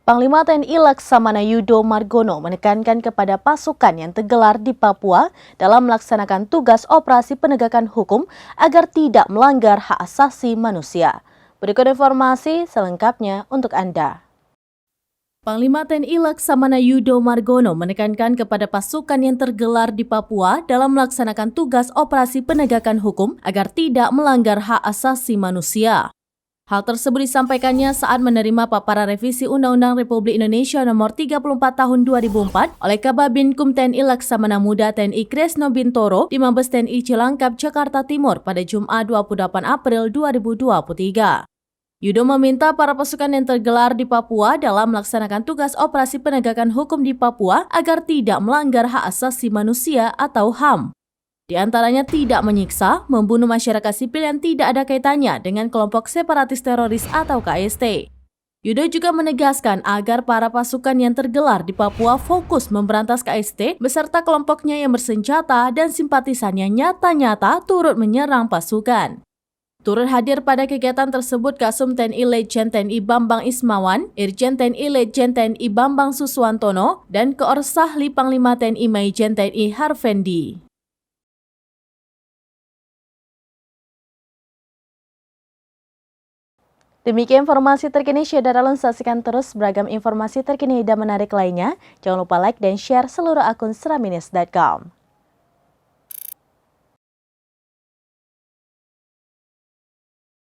Panglima TNI Laksamana Yudo Margono menekankan kepada pasukan yang tergelar di Papua dalam melaksanakan tugas operasi penegakan hukum agar tidak melanggar hak asasi manusia. Berikut informasi selengkapnya untuk Anda. Panglima TNI Laksamana Yudo Margono menekankan kepada pasukan yang tergelar di Papua dalam melaksanakan tugas operasi penegakan hukum agar tidak melanggar hak asasi manusia. Hal tersebut disampaikannya saat menerima paparan revisi Undang-Undang Republik Indonesia Nomor 34 Tahun 2004 oleh Kababinkum TNI Laksamana Muda TNI Kresno Bintoro di Mabes TNI Cilangkap, Jakarta Timur pada Jumat 28 April 2023. Yudo meminta para pasukan yang tergelar di Papua dalam melaksanakan tugas operasi penegakan hukum di Papua agar tidak melanggar hak asasi manusia atau HAM. Di antaranya tidak menyiksa, membunuh masyarakat sipil yang tidak ada kaitannya dengan kelompok separatis teroris atau KST. Yudo juga menegaskan agar para pasukan yang tergelar di Papua fokus memberantas KST beserta kelompoknya yang bersenjata dan simpatisannya nyata-nyata turut menyerang pasukan. Turut hadir pada kegiatan tersebut Kasum TNI Letjen TNI Bambang Ismawan, Irjen TNI Letjen TNI Bambang Suswantono, dan Koorsahli Panglima TNI Maijen TNI Harvendi. Demikian informasi terkini, Syedara saksikan terus beragam informasi terkini dan menarik lainnya. Jangan lupa like dan share seluruh akun seraminis.com.